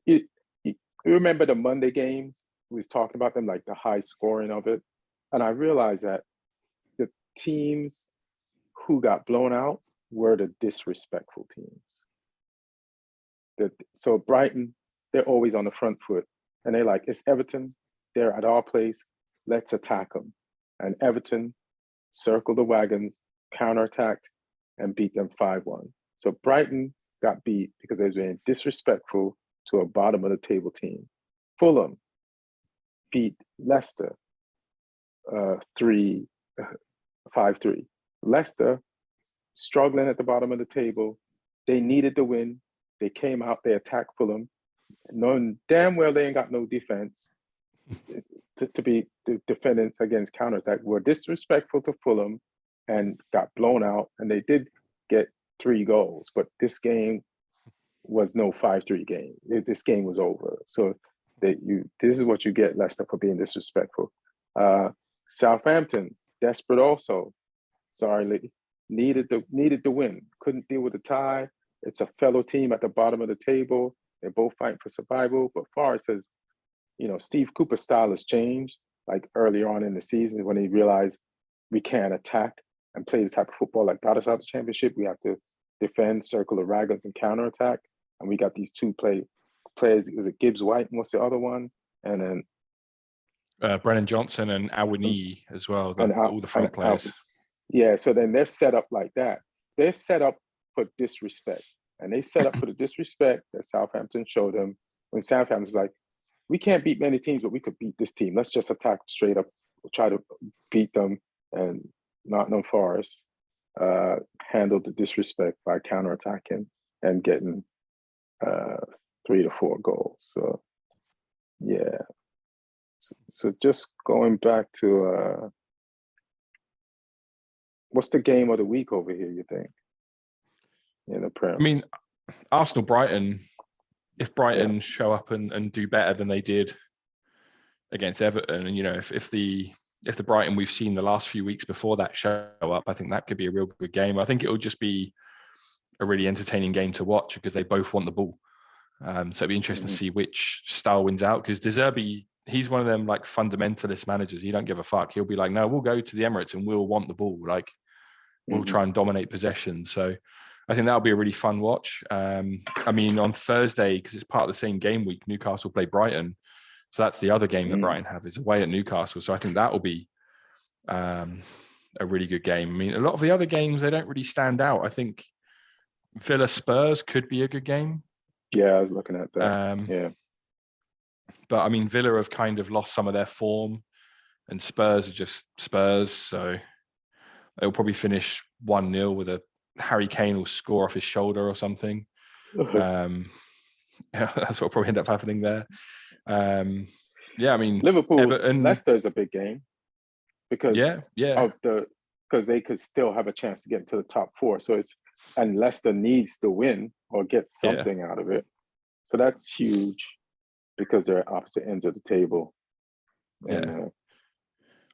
it. You remember the Monday games? We was talking about them, like the high scoring of it. And I realized that the teams who got blown out were the disrespectful teams. So Brighton, they're always on the front foot. And they're like, it's Everton. They're at our place. Let's attack them. And Everton circled the wagons, counterattacked, and beat them 5-1. So Brighton got beat because they were being disrespectful to a bottom of the table team. Fulham beat Leicester 5-3. Leicester struggling at the bottom of the table. They needed the win. They came out, they attacked Fulham, knowing damn well they ain't got no defense. to be the defendants against counterattack were disrespectful to Fulham and got blown out, and they did get 3 goals, but this game was no 5-3 game. This game was over. So this is what you get, Leicester, for being disrespectful. Southampton, desperate also. Sorry, needed the win. Couldn't deal with the tie. It's a fellow team at the bottom of the table. They're both fighting for survival. But Forrest says, Steve Cooper's style has changed. Like earlier on in the season, when he realized we can't attack and play the type of football like got us out of the championship, we have to defend, circle the raggers, and counterattack. And we got these 2 players. Is it Gibbs White? And what's the other one? And then Brennan Johnson and Awani as well. All the front players. Yeah, so then they're set up like that. They're set up for disrespect. And they set up for the disrespect that Southampton showed them when Southampton's like, we can't beat many teams, but we could beat this team. Let's just attack straight up, try to beat them. And Nottingham Forest handled the disrespect by counterattacking and getting 3 to 4 goals. So, yeah. So just going back to what's the game of the week over here, you think? In the Prem. I mean, Arsenal-Brighton, if Brighton show up and do better than they did against Everton, and if the Brighton we've seen the last few weeks before that show up, I think that could be a real good game. I think it will just be a really entertaining game to watch because they both want the ball. So it'd be interesting to see which style wins out, because De Zerbi, he's one of them like fundamentalist managers. He don't give a fuck. He'll be like, no, we'll go to the Emirates and we'll want the ball. Like we'll try and dominate possession. So I think that'll be a really fun watch. I mean, on Thursday, because it's part of the same game week, Newcastle play Brighton. So that's the other game that Brighton have, is away at Newcastle. So I think that will be a really good game. I mean, a lot of the other games, they don't really stand out. I think Villa Spurs could be a good game. Yeah, I was looking at that. Yeah. But I mean, Villa have kind of lost some of their form, and Spurs are just Spurs. So they'll probably finish 1-0 with a Harry Kane will score off his shoulder or something. That's what probably end up happening there. Yeah, I mean, Liverpool, Everton, Leicester is a big game because because they could still have a chance to get into the top 4. So and Leicester needs to win or get something out of it. So that's huge because they're at opposite ends of the table. And,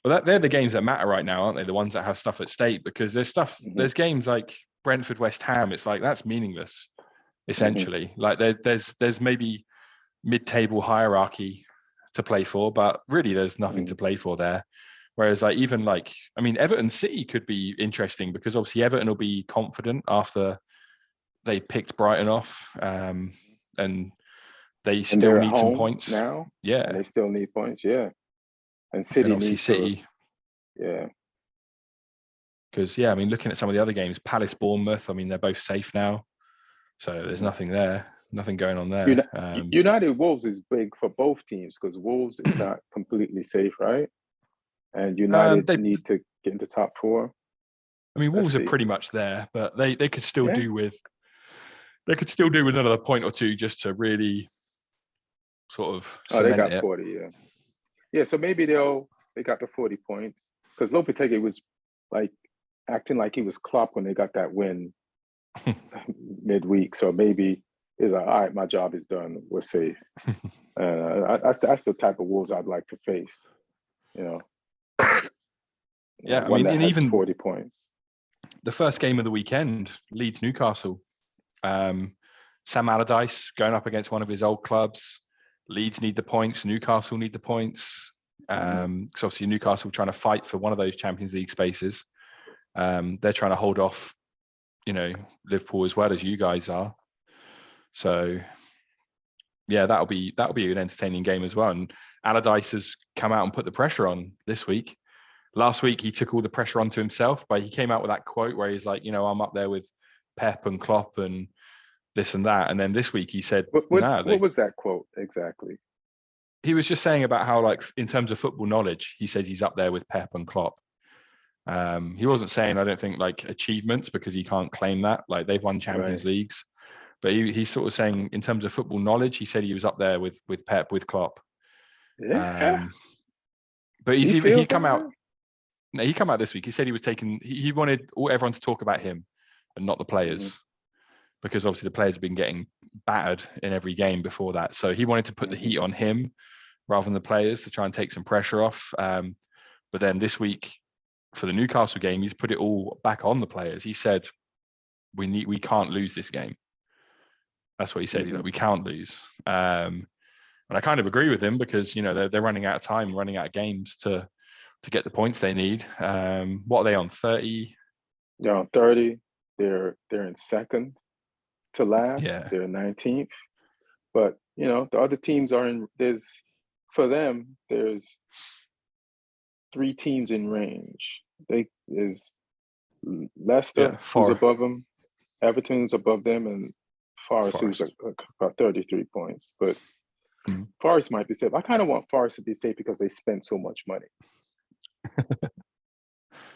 well, they're the games that matter right now, aren't they? The ones that have stuff at stake, because there's stuff. There's games like Brentford, West Ham. It's like that's meaningless, essentially. Like there's maybe mid-table hierarchy to play for, but really there's nothing to play for there. Whereas Everton City could be interesting because obviously Everton will be confident after they picked Brighton off, and they still need some points now. Yeah, and they still need points. Yeah, and City needs City. Yeah, because I mean, looking at some of the other games, Palace, Bournemouth. I mean, they're both safe now, so there's nothing there, nothing going on there. United Wolves is big for both teams because Wolves is not completely safe, right? And United need to get into top 4. I mean, Wolves are pretty much there, but they could still do with another point or two just to really sort of cement they got 40, yeah. So maybe they got the 40 points because Lopetegui was like acting like he was Klopp when they got that win midweek. So maybe he's like, all right, my job is done. We're safe. That's the type of Wolves I'd like to face. Yeah, I mean, and even 40 points. The first game of the weekend, Leeds Newcastle. Sam Allardyce going up against one of his old clubs. Leeds need the points. Newcastle need the points. Because obviously Newcastle trying to fight for one of those Champions League spaces. They're trying to hold off, Liverpool as well as you guys are. So, yeah, that'll be an entertaining game as well. And Allardyce has come out and put the pressure on this week. Last week, he took all the pressure onto himself, but he came out with that quote where he's like, I'm up there with Pep and Klopp and this and that. And then this week he said, what was that quote exactly? He was just saying about how, like, in terms of football knowledge, he says he's up there with Pep and Klopp. He wasn't saying, I don't think, like achievements, because he can't claim that. Like, they've won Champions Leagues. But he's sort of saying in terms of football knowledge, he said he was up there with Pep, with Klopp. Yeah. But He he feels that come out. way? No, he come out this week. He said he was taking. He wanted everyone to talk about him and not the players, because obviously the players have been getting battered in every game before that. So he wanted to put the heat on him rather than the players to try and take some pressure off. But then this week for the Newcastle game, he's put it all back on the players. He said, we can't lose this game. That's what he said. We can't lose. And I kind of agree with him, because they're running out of time, running out of games to get the points they need. What are they on? 30? They're on 30. They're in second to last. Yeah. They're 19th. But the other teams are in. There's 3 teams in range. There's Leicester, who's above them, Everton's above them, and Forest. Who's about 33 points. But Forest might be safe. I kind of want Forest to be safe because they spend so much money.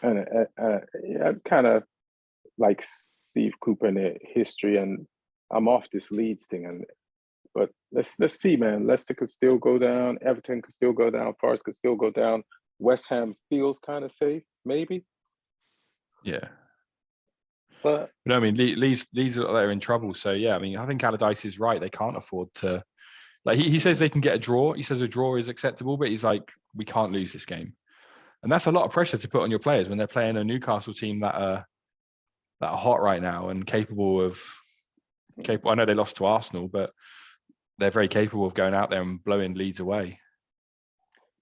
And I kind of like Steve Cooper and their history, and I'm off this Leeds thing. But let's see, man. Leicester could still go down. Everton could still go down. Forest could still go down. West Ham feels kind of safe, maybe. Yeah. But I mean, Leeds are in trouble. So yeah, I mean, I think Allardyce is right. They can't afford to. Like he says they can get a draw. He says a draw is acceptable, but he's like, we can't lose this game. And that's a lot of pressure to put on your players when they're playing a Newcastle team that are hot right now and capable. I know they lost to Arsenal, but they're very capable of going out there and blowing Leeds away.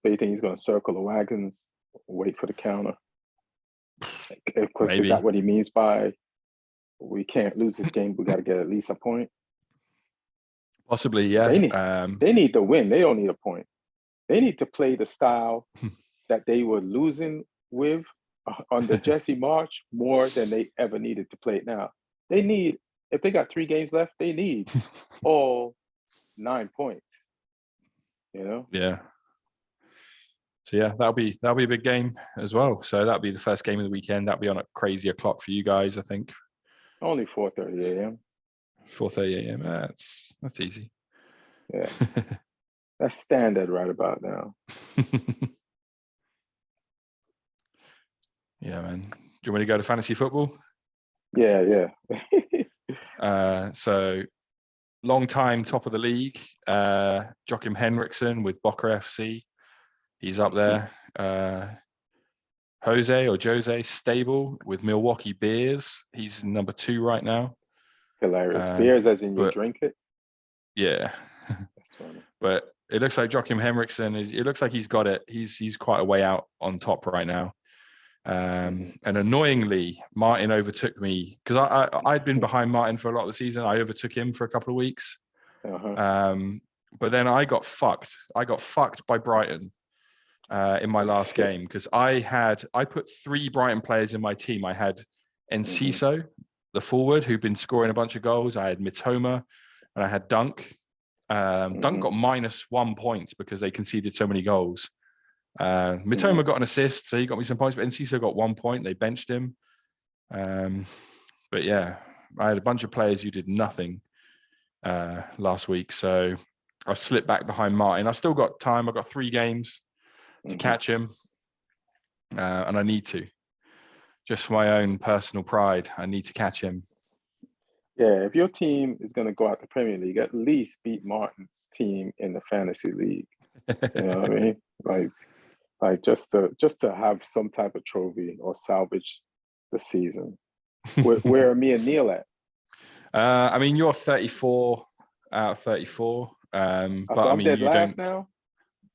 So you think he's going to circle the wagons, wait for the counter? Is that what he means by we can't lose this game? We got to get at least a point. Possibly, yeah. They need to win. They don't need a point. They need to play the style that they were losing with under Jesse March more than they ever needed to play it now. If they got 3 games left, they need all 9 points. Yeah. So yeah, that'll be a big game as well. So that'll be the first game of the weekend. That'll be on a crazy o'clock for you guys, I think. Only 4:30 a.m. 4:30 a.m. That's easy. Yeah. That's standard right about now. Yeah, man. Do you want me to go to fantasy football? Yeah. So long time top of the league, Joachim Henriksen with Boca FC. He's up there. Jose Stable with Milwaukee Beers. He's number 2 right now. Hilarious. Beers as in you drink it? Yeah. That's funny. But it looks like Joachim Henriksen it looks like he's got it. He's quite a way out on top right now. And annoyingly, Martin overtook me because I'd been behind Martin for a lot of the season. I overtook him for a couple of weeks. But then I got fucked. I got fucked by Brighton in my last game because I put 3 Brighton players in my team. I had Enciso, the forward, who'd been scoring a bunch of goals. I had Mitoma, and I had Dunk. Dunk got -1 point because they conceded so many goals. Mitoma got an assist, so he got me some points, but Enciso got 1 point. They benched him. But yeah, I had a bunch of players who did nothing last week, so I slipped back behind Martin. I still got time. I've got 3 games to catch him, and I need to. Just for my own personal pride, I need to catch him. Yeah, if your team is going to go out the Premier League, at least beat Martin's team in the fantasy league. You know what I mean? Like just to have some type of trophy or salvage the season. Where are me and Neil at? I mean, you're 34 out of 34. But so I'm dead last now?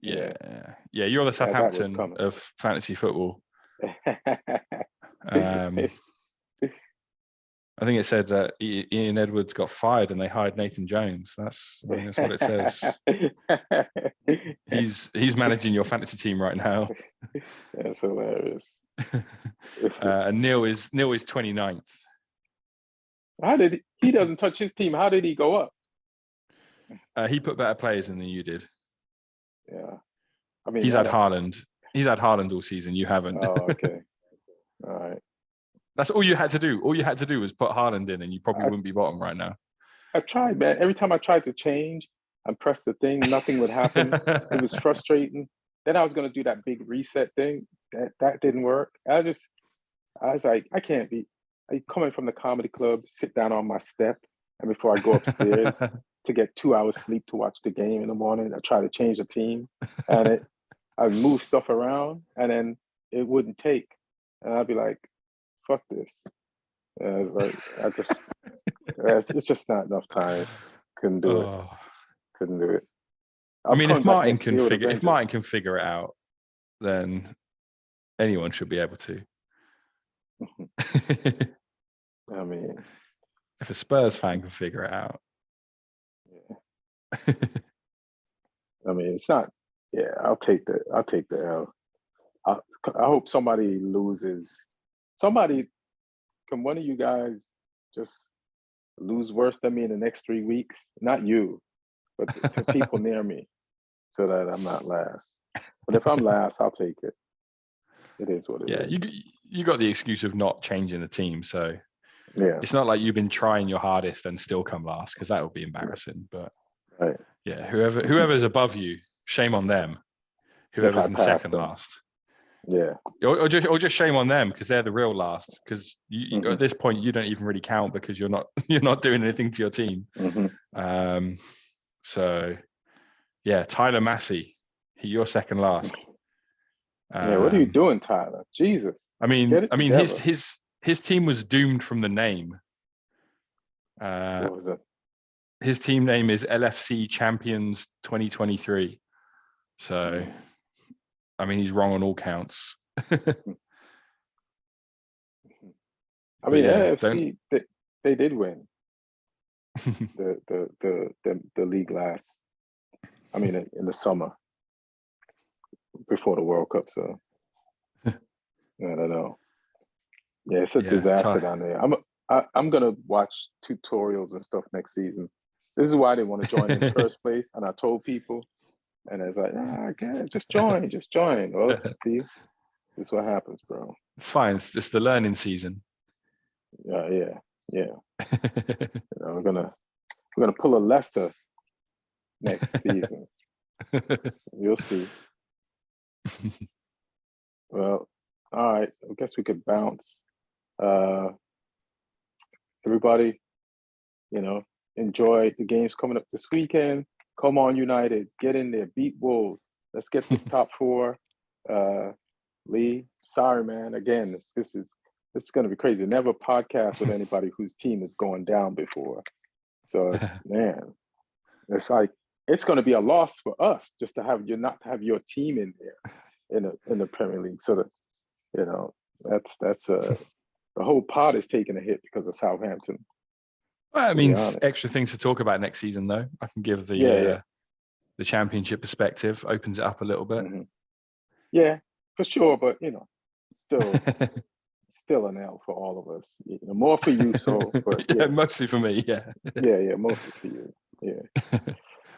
Yeah, you're the Southampton of fantasy football. I think it said that Ian Edwards got fired and they hired Nathan Jones. That's what it says. He's managing your fantasy team right now. That's hilarious. And Neil is 29th. How did he doesn't touch his team? How did he go up? He put better players in than you did. Yeah, I mean he's had Haaland. He's had Haaland all season. You haven't. Oh, okay. All right. That's all you had to do. All you had to do was put Haaland in, and you probably wouldn't be bottom right now. I tried, man. Every time I tried to change and press the thing, nothing would happen. It was frustrating. then I was gonna do that big reset thing. That didn't work. I was like, I can't be coming from the comedy club, sit down on my step, and before I go upstairs to get 2 hours sleep to watch the game in the morning, I try to change the team, and I would move stuff around, and then it wouldn't take, and I'd be like, "Fuck this!" Like it's just not enough time. Couldn't do it. Oh. Couldn't do it. I mean, if Martin can figure figure it out, then anyone should be able to. I mean, if a Spurs fan can figure it out. Yeah. I mean, it's not. Yeah, I'll take the L. I hope somebody loses. Somebody, can one of you guys just lose worse than me in the next 3 weeks? Not you, but the people near me, so that I'm not last. But if I'm last, I'll take it. It is what it is. Yeah, you got the excuse of not changing the team, so yeah, it's not like you've been trying your hardest and still come last, because that would be embarrassing. But right. Yeah, whoever's above you, shame on them. Whoever's in second last. Yeah. Or just shame on them, because they're the real last. Because at this point you don't even really count, because you're not doing anything to your team. So yeah, Tyler Massey, you're second last. Yeah, what are you doing, Tyler? Jesus. I mean, his team was doomed from the name. What was it? His team name is LFC Champions 2023. So, I mean, he's wrong on all counts. I mean, yeah, LFC, they did win the league last. I mean, in the summer before the World Cup. So I don't know. Yeah, it's a disaster down there. I'm gonna watch tutorials and stuff next season. This is why I didn't want to join in the first place, and I told people, and it's like, I can't. Just join. Well, see, this is what happens, bro. It's fine. It's just the learning season. Yeah. We're gonna pull a Leicester next season. You'll see. Well, all right. I guess we could bounce. Everybody, enjoy the games coming up this weekend. Come on, United, get in there, beat Wolves. Let's get this top four. Lee, sorry, man. Again, this is going to be crazy. Never podcast with anybody whose team is going down before. So, man, it's like it's going to be a loss for us just to have not to have your team in there in the Premier League. So that that's the whole pod is taking a hit because of Southampton. Well, it means extra things to talk about next season, though. I can give the championship perspective, opens it up a little bit. Yeah, for sure, but still an L for all of us. More for you, so. But mostly for me. Yeah. Yeah, mostly for you. Yeah.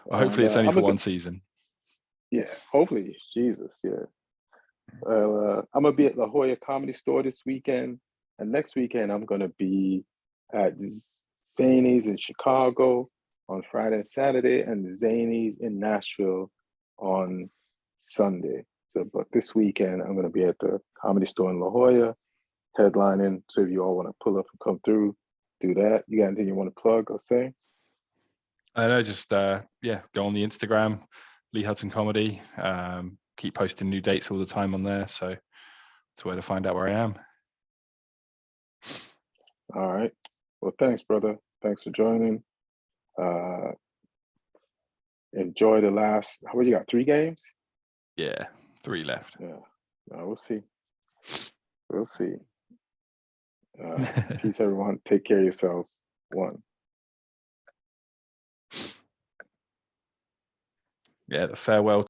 Well, hopefully it's only for one season. Yeah, hopefully. Jesus, yeah. I'm gonna be at La Jolla Comedy Store this weekend, and next weekend I'm gonna be at Zanies in Chicago on Friday and Saturday, and Zanies in Nashville on Sunday. So, but this weekend I'm gonna be at the Comedy Store in La Jolla, headlining. So if you all want to pull up and come through, do that. You got anything you want to plug or say? I know, just go on the Instagram, Lee Hudson Comedy. Keep posting new dates all the time on there, so it's a way to find out where I am. All right. Well, thanks, brother. Thanks for joining. Enjoy the last. How many you got? 3 games? Yeah, 3 left. Yeah. We'll see. Peace, everyone. Take care of yourselves. 1. Yeah, the farewell